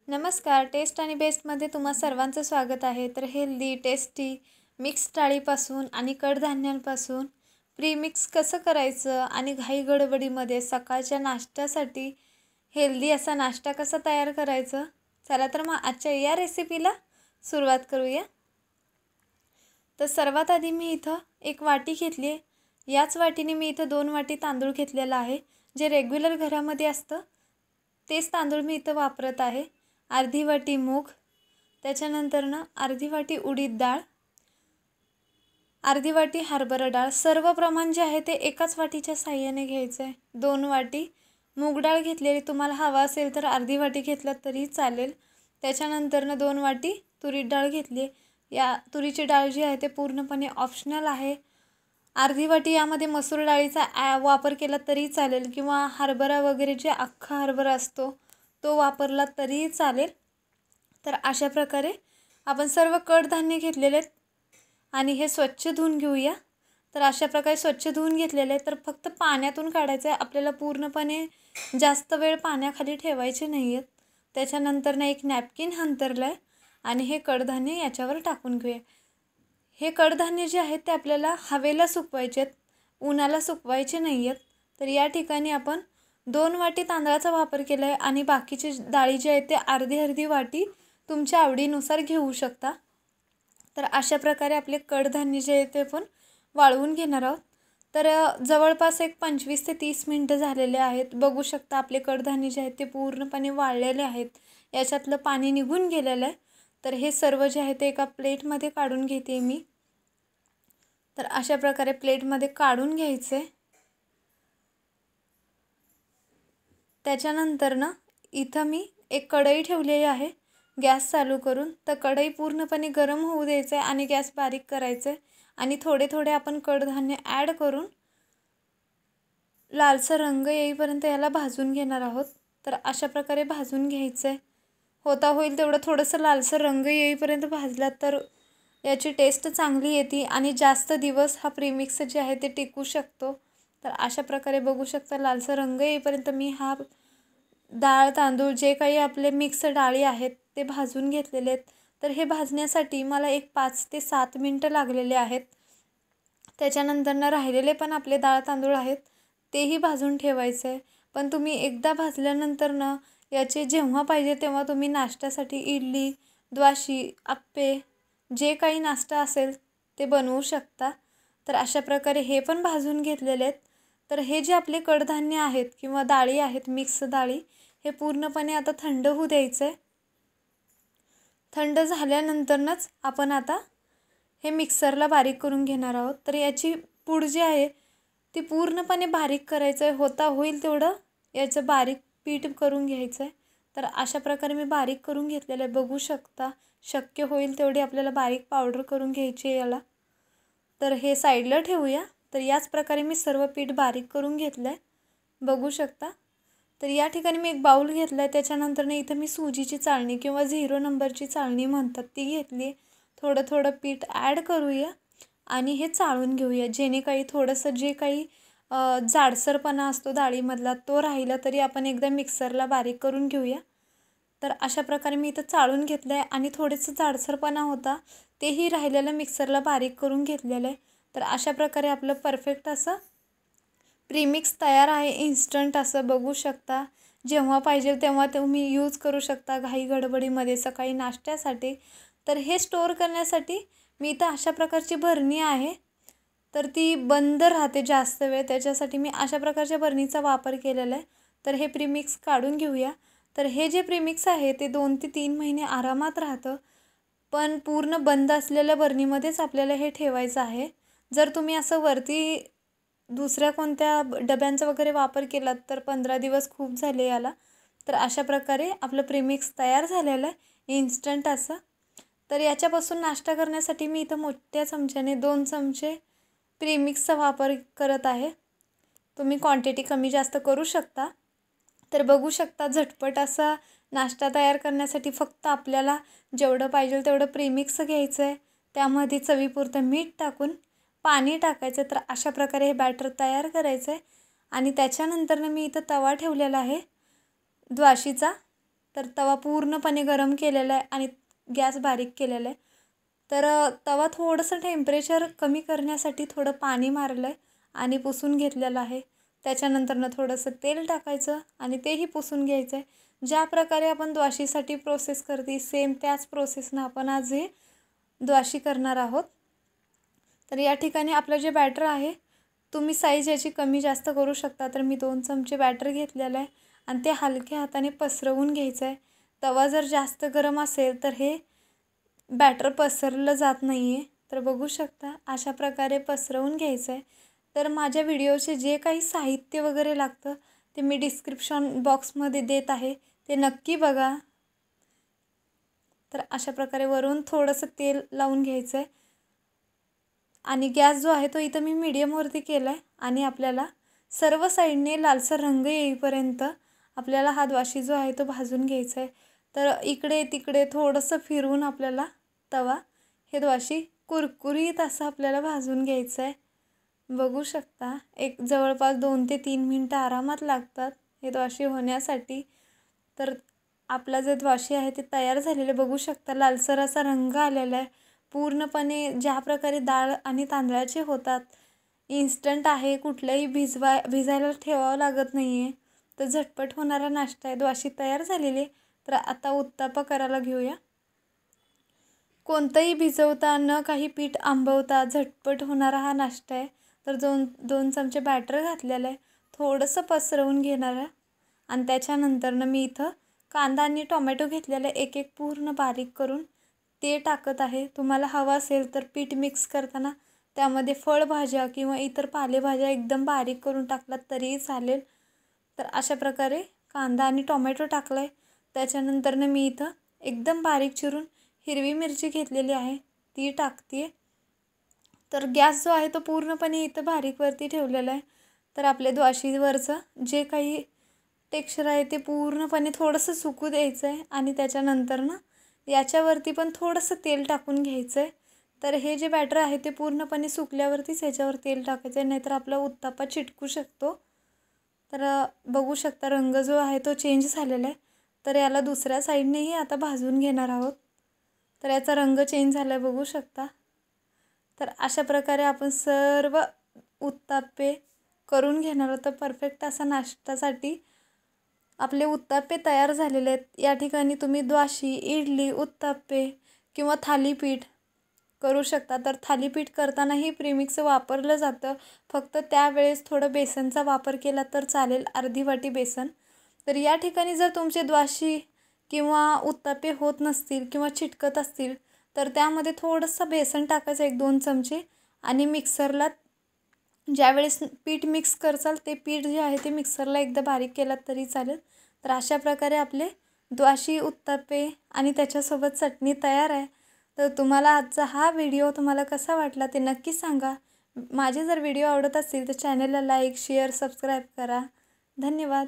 नमस्कार. टेस्ट आणि बेस्टमध्ये तुम्हा सर्वांचं स्वागत आहे. तर हेल्दी, टेस्टी मिक्स डाळीपासून आणि कडधान्यांपासून प्रीमिक्स कसं करायचं आणि घाई गडबडीमध्ये सकाळच्या नाश्त्यासाठी हेल्दी असा नाश्ता कसा तयार करायचं, चला तर मग आजच्या या रेसिपीला सुरुवात करूया. तर सर्वात आधी मी इथं एक वाटी घेतली आहे. याच वाटीने मी इथं 2 वाटी तांदूळ घेतलेला आहे. जे रेग्युलर घरामध्ये असतं तेच तांदूळ मी इथं वापरत आहे. अर्धी वाटी मूग, त्याच्यानंतर अर्धी वाटी उडीद डाळ, अर्धी वाटी हरभरा डाळ. सर्व प्रमाण जे आहे ते एकाच वाटीच्या साहाय्याने घ्यायचं आहे. 2 वाटी मूग डाळ घेतलेली, तुम्हाला हवा असेल तर अर्धी वाटी घेतलं तरी चालेल. त्याच्यानंतर 2 वाटी तुरीची डाळ घेतली. या तुरीची डाळ जी आहे ते पूर्णपणे ऑप्शनल आहे. अर्धी वाटी यामध्ये मसूर डाळीचा वापर केला तरी चालेल किंवा हरभरा वगैरे जे अख्खा हरभरा असतो तो वापरला तरी चालेल. तर अशा प्रकारे आपण सर्व कडधान्य घेतलेले आहेत आणि हे स्वच्छ धुवून घेऊया. तर अशा प्रकारे स्वच्छ धुवून घेतलेले आहे. तर फक्त पाण्यातून काढायचं आहे आपल्याला, पूर्णपणे जास्त वेळ पाण्याखाली ठेवायचे नाही आहेत. त्याच्यानंतर एक नॅपकिन अंथरलं आहे आणि हे कडधान्य याच्यावर टाकून घेऊया. हे कडधान्य जे आहेत ते आपल्याला हवेला सुकवायचे आहेत, उन्हाला सुकवायचे नाही आहेत. तर या ठिकाणी आपण 2 वाटी तांदळाचा वापर केला आहे आणि बाकीचे डाळी जे आहेत ते अर्धी अर्धी वाटी तुमच्या आवडीनुसार घेऊ शकता. तर अशा प्रकारे आपले कडधान्य जे आहे ते आपण वाळवून घेणार आहोत. तर जवळपास एक 25 ते 30 मिनटं झालेले आहेत. बघू शकता आपले कडधान्य जे आहेत ते पूर्णपणे वाळलेले आहेत, याच्यातलं पाणी निघून गेलेलं आहे. तर हे सर्व जे आहे ते एका प्लेटमध्ये काढून घेते मी. तर अशा प्रकारे प्लेटमध्ये काढून घ्यायचे. त्याच्यानंतर इथं मी एक कढई ठेवलेली आहे गॅस चालू करून. तर कढई पूर्णपणे गरम होऊ द्यायचं आहे आणि गॅस बारीक करायचं आहे आणि थोडे थोडे आपण कडधान्य ॲड करून लालसर रंग येईपर्यंत याला भाजून घेणार आहोत. तर अशा प्रकारे भाजून घ्यायचं आहे. होता होईल तेवढं थोडंसं लालसर रंग येईपर्यंत भाजला तर याची टेस्ट चांगली येते आणि जास्त दिवस हा प्रीमिक्स जे आहे ते टिकू शकतो. तर अशा प्रकारे बघू शकता लालसर रंग येईपर्यंत मी हा डाळ तांदूळ जे काही आपले मिक्स डाळी आहेत ते भाजून घेतलेले आहेत. तर हे भाजण्यासाठी मला एक 5 ते 7 मिनटं लागलेले आहेत. त्याच्यानंतर राहिलेले पण आपले डाळ तांदूळ आहेत तेही भाजून ठेवायचं आहे. पण तुम्ही एकदा भाजल्यानंतर याचे जेव्हा पाहिजे तेव्हा तुम्ही नाश्त्यासाठी इडली, द्वाशी, आप्पे जे काही नाश्ता असेल ते बनवू शकता. तर अशा प्रकारे हे पण भाजून घेतलेले आहेत. तर हे जे आपले कडधान्य आहेत किंवा डाळी आहेत, मिक्स डाळी, हे पूर्णपणे आता थंड होऊ द्यायचं आहे. थंड झाल्यानंतरच आपण आता हे मिक्सरला बारीक करून घेणार आहोत. तर याची पूड जी आहे ती पूर्णपणे बारीक करायचं आहे. होता होईल तेवढं याचं बारीक पीठ करून घ्यायचं आहे. तर अशा प्रकारे मी बारीक करून घेतलेलं आहे. बघू शकता शक्य होईल तेवढी आपल्याला बारीक पावडर करून घ्यायची आहे याला. तर हे साईडला ठेवूया. तर याच प्रकारे मी सर्व पीठ बारीक करून घेतलं आहे, बघू शकता. तर या ठिकाणी मी एक बाऊल घेतला आहे. त्याच्यानंतर इथं मी सुजीची चाळणी किंवा 0 नंबरची चाळणी म्हणतात ती घेतली. थोडं थोडं पीठ ॲड करूया आणि हे चाळून घेऊया, जेणे काही थोडंसं जे काही जाडसरपणा असतो डाळीमधला तो राहिला तरी आपण एकदा मिक्सरला बारीक करून घेऊया. तर अशा प्रकारे मी इथं चाळून घेतलं आहे आणि थोडंसं जाडसरपणा होता तेही राहिलेलं मिक्सरला बारीक करून घेतलेलं आहे. तर अशा प्रकारे आपलं परफेक्ट असं प्रीमिक्स तयार आहे, इन्स्टंट असं. बघू शकता जेव्हा पाहिजे तेव्हा तुम्ही यूज करू शकता घाई गडबडीमध्ये सकाळी नाश्त्यासाठी. तर हे स्टोअर करण्यासाठी मी इथं अशा प्रकारची भरणी आहे. तर ती बंद राहते जास्त वेळ, त्याच्यासाठी मी अशा प्रकारच्या भरणीचा वापर केलेला आहे. तर हे प्रीमिक्स काढून घेऊया. तर हे जे प्रीमिक्स आहे ते 2 ते 3 महिने आरामात राहतं, पण पूर्ण बंद असलेल्या बरणीमध्येच आपल्याला हे ठेवायचं आहे. जर तुम्ही असं वरती दुसऱ्या कोणत्या डब्यांचा वगैरे वापर केलात तर 15 दिवस खूप झाले याला. तर अशा प्रकारे आपलं प्रीमिक्स तयार झालेलं आहे इन्स्टंट असं. तर याच्यापासून नाश्ता करण्यासाठी मी इथं मोठ्या चमच्याने 2 चमचे प्रीमिक्सचा वापर करत आहे. तुम्ही क्वांटिटी कमी जास्त करू शकता. तर बघू शकता झटपट असा नाश्ता तयार करण्यासाठी फक्त आपल्याला जेवढं पाहिजे तेवढं प्रीमिक्स घ्यायचं आहे. त्यामध्ये चवीपुरतं मीठ टाकून पाणी टाकायचं. तर अशा प्रकारे हे बॅटर तयार करायचं आहे. आणि त्याच्यानंतर मी इथं तवा ठेवलेला आहे द्वाशीचा. तर तवा पूर्णपणे गरम केलेला आहे आणि गॅस बारीक केलेला आहे. तर तवा थोडंसं टेम्परेचर कमी करण्यासाठी थोडं पाणी मारलं आहे आणि पुसून घेतलेलं आहे. त्याच्यानंतरनं थोडंसं तेल टाकायचं आणि तेही पुसून घ्यायचं आहे. ज्या प्रकारे आपण द्वाशीसाठी प्रोसेस करते सेम त्याच प्रोसेसनं आपण आज हे द्वाशी करणार आहोत. तर या ठिकाणी आपलं जे बॅटर आहे तुम्ही साईज याची कमी जास्त करू शकता. तर मी 2 चमचे बॅटर घेतलेलं आहे आणि ते हलक्या हाताने पसरवून घ्यायचं आहे. तवा जर जास्त गरम असेल तर हे बॅटर पसरलं जात नाही आहे. तर बघू शकता अशा प्रकारे पसरवून घ्यायचं आहे. तर माझ्या व्हिडिओचे जे काही साहित्य वगैरे लागतं ते मी डिस्क्रिप्शन बॉक्समध्ये देत आहे, ते नक्की बघा. तर अशा प्रकारे वरून थोडंसं तेल लावून घ्यायचं आहे आणि गॅस जो आहे तो इथं मी मीडियमवरती केला आहे आणि आपल्याला सर्व साईडने लालसर रंग येईपर्यंत आपल्याला हा द्वाशी जो आहे तो भाजून घ्यायचा आहे. तर इकडे तिकडे थोडंसं फिरवून आपल्याला तवा हे द्वाशी कुरकुरीत असं आपल्याला भाजून घ्यायचं आहे. बघू शकता एक जवळपास 2 ते 3 मिनटं आरामात लागतात हे द्वाशी होण्यासाठी. तर आपला जे द्वाशी आहे ते तयार झालेले बघू शकता. लालसर असा रंग आलेला आहे. पूर्णपणे ज्या प्रकारे डाळ आणि तांदळाचे होतात, इन्स्टंट आहे, कुठलंही भिजायला ठेवावं लागत नाही आहे. तर झटपट होणारा नाश्ता आहे. द्वाशी तयार झालेली आहे. तर आता उत्तापा करायला घेऊया. कोणतंही भिजवता न काही पीठ आंबवता झटपट होणारा हा नाश्ता आहे. तर 2 चमचे बॅटर घातलेलं आहे, थोडंसं पसरवून घेणार आहे आणि त्याच्यानंतरनं मी इथं कांदा आणि टोमॅटो घेतलेला आहे, एक पूर्ण बारीक करून ते टाकत आहे. तुम्हाला हवं असेल तर पीठ मिक्स करताना त्यामध्ये फळभाज्या किंवा इतर पालेभाज्या एकदम बारीक करून टाकलात तरीही चालेल. तर अशा प्रकारे कांदा आणि टोमॅटो टाकला आहे. त्याच्यानंतरनं मी इथं एकदम बारीक चिरून हिरवी मिरची घेतलेली आहे, ती टाकते आहे. तर गॅस जो आहे तो पूर्णपणे इथं बारीकवरती ठेवलेला आहे. तर आपल्या द्वाशीवरचं जे काही टेक्स्चर आहे ते पूर्णपणे थोडंसं सुकू द्यायचं आहे आणि त्याच्यानंतरनं याच्यावरती पण थोडंसं तेल टाकून घ्यायचं आहे. तर हे जे बॅटर आहे ते पूर्णपणे सुकल्यावरतीच याच्यावर तेल टाकायचं आहे, नाहीतर आपला उत्तापा चिटकू शकतो. तर बघू शकता रंग जो आहे तो चेंज झालेला आहे. तर याला दुसऱ्या साईडनेही आता भाजून घेणार आहोत. तर याचा रंग चेंज झाला आहे बघू शकता. तर अशा प्रकारे आपण सर्व उत्तापे करून घेणार आहोत. परफेक्ट असा नाश्त्यासाठी आपले उत्तापे तयार झालेले आहेत. या ठिकाणी तुम्ही द्वाशी, इडली, उत्तापे किंवा थालीपीठ करू शकता. तर थालीपीठ करतानाही प्रीमिक्स वापरलं जातं, फक्त त्यावेळेस थोडं बेसनचा वापर केला तर चालेल, अर्धी वाटी बेसन. तर या ठिकाणी जर तुमचे द्वाशी किंवा उत्तापे होत नसतील किंवा चिटकत असतील तर त्यामध्ये थोडंसं बेसन टाकायचं 1-2 चमचे आणि मिक्सरला ज्यावेळेस पीठ मिक्स करसाल ते पीठ जे आहे ते मिक्सरला एकदा बारीक केलात तरी चालेल. तर अशा प्रकारे आपले द्वाशी, उत्तापे आणि त्याच्यासोबत चटणी तयार आहे. तर तुम्हाला आजचा हा व्हिडिओ तुम्हाला कसा वाटला ते नक्की सांगा. माझे जर व्हिडिओ आवडत असतील तर चॅनलला लाईक, शेअर, सबस्क्राईब करा. धन्यवाद.